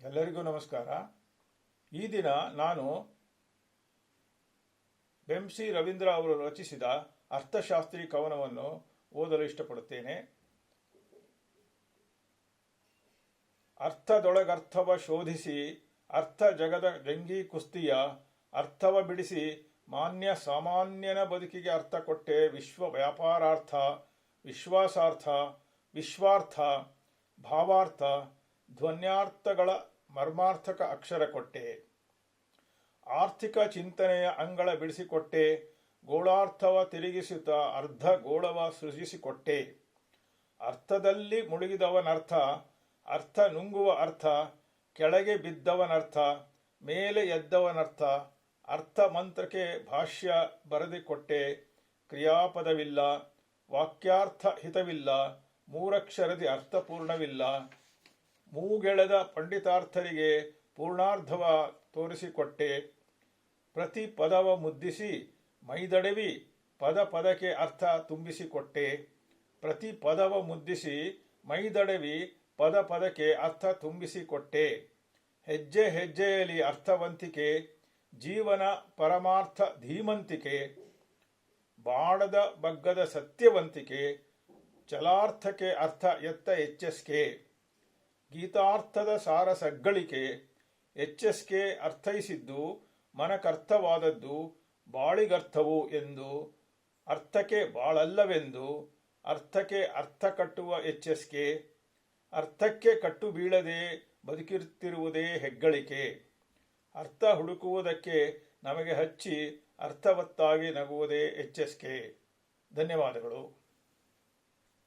ಎಲ್ಲರಿಗೂ ನಮಸ್ಕಾರ. ಈ ದಿನ ನಾನು ಬೆಂಸಿ ರವೀಂದ್ರ ಅವರು ರಚಿಸಿದ ಅರ್ಥಶಾಸ್ತ್ರಿ ಕವನವನ್ನು ಓದಲು ಇಷ್ಟಪಡುತ್ತೇನೆ. ಅರ್ಥದೊಳಗರ್ಥವ ಶೋಧಿಸಿ ಅರ್ಥ ಜಗದ ಜಂಗೀ ಕುಸ್ತಿಯ ಅರ್ಥವ ಬಿಡಿಸಿ ಮಾನ್ಯ ಸಾಮಾನ್ಯನ ಬದುಕಿಗೆ ಅರ್ಥ ಕೊಟ್ಟೆ. ವಿಶ್ವ ವ್ಯಾಪಾರಾರ್ಥ, ವಿಶ್ವಾಸಾರ್ಥ, ವಿಶ್ವಾರ್ಥ, ಭಾವಾರ್ಥ, ಧ್ವನ್ಯಾರ್ಥಗಳ ಮರ್ಮಾರ್ಥಕ ಅಕ್ಷರ ಕೊಟ್ಟೆ. ಆರ್ಥಿಕ ಚಿಂತನೆಯ ಅಂಗಳ ಬಿಡಿಸಿಕೊಟ್ಟೆ. ಗೋಳಾರ್ಥವ ತಿರುಗಿಸುತ್ತಾ ಅರ್ಧ ಗೋಳವ ಸೃಜಿಸಿಕೊಟ್ಟೆ. ಅರ್ಥದಲ್ಲಿ ಮುಳುಗಿದವನರ್ಥ, ಅರ್ಥ ನುಂಗುವ ಅರ್ಥ, ಕೆಳಗೆ ಬಿದ್ದವನರ್ಥ, ಮೇಲೆ ಎದ್ದವನರ್ಥ, ಅರ್ಥ ಮಂತ್ರಕ್ಕೆ ಭಾಷ್ಯ ಬರೆದುಕೊಟ್ಟೆ. ಕ್ರಿಯಾಪದವಿಲ್ಲ, ವಾಕ್ಯಾರ್ಥ ಹಿತವಿಲ್ಲ, ಮೂರಕ್ಷರದಿ ಅರ್ಥಪೂರ್ಣವಿಲ್ಲ. ಮೂಗೆಳೆದ ಪಂಡಿತಾರ್ಥರಿಗೆ ಪೂರ್ಣಾರ್ಧವ ತೋರಿಸಿಕೊಟ್ಟೆ. ಪ್ರತಿ ಪದವ ಮುದ್ದಿಸಿ ಮೈದಡವಿ ಪದ ಪದಕ್ಕೆ ಅರ್ಥ ತುಂಬಿಸಿಕೊಟ್ಟೆ. ಪ್ರತಿ ಪದವ ಮುದ್ದಿಸಿ ಮೈದಡವಿ ಪದ ಪದಕ್ಕೆ ಅರ್ಥ ತುಂಬಿಸಿಕೊಟ್ಟೆ. ಹೆಜ್ಜೆ ಹೆಜ್ಜೆಯಲ್ಲಿ ಅರ್ಥವಂತಿಕೆ, ಜೀವನ ಪರಮಾರ್ಥ ಧೀಮಂತಿಕೆ, ಬಾಡದ ಬಗ್ಗದ ಸತ್ಯವಂತಿಕೆ, ಚಲಾರ್ಥಕ್ಕೆ ಅರ್ಥ ಎತ್ತ ಎಚ್ಚೆಸ್ಕೆ, ಗೀತಾರ್ಥದ ಸಾರ ಸಗ್ಗಳಿಕೆ. ಎಚ್ಚೆಸ್ಕೆ ಅರ್ಥೈಸಿದ್ದು ಮನಕರ್ಥವಾದದ್ದು ಬಾಳಿಗರ್ಥವು ಎಂದು, ಅರ್ಥಕ್ಕೆ ಬಾಳಲ್ಲವೆಂದು, ಅರ್ಥಕ್ಕೆ ಅರ್ಥ ಕಟ್ಟುವ ಎಚ್ಚೆಸ್ಕೆ, ಅರ್ಥಕ್ಕೆ ಕಟ್ಟು ಬೀಳದೆ ಬದುಕಿರುತ್ತಿರುವುದೇ ಹೆಗ್ಗಳಿಕೆ. ಅರ್ಥ ಹುಡುಕುವುದಕ್ಕೆ ನಮಗೆ ಹಚ್ಚಿ ಅರ್ಥವತ್ತಾಗಿ ನಗುವುದೇ ಎಚ್ಚೆಸ್ಕೆ. ಧನ್ಯವಾದಗಳು.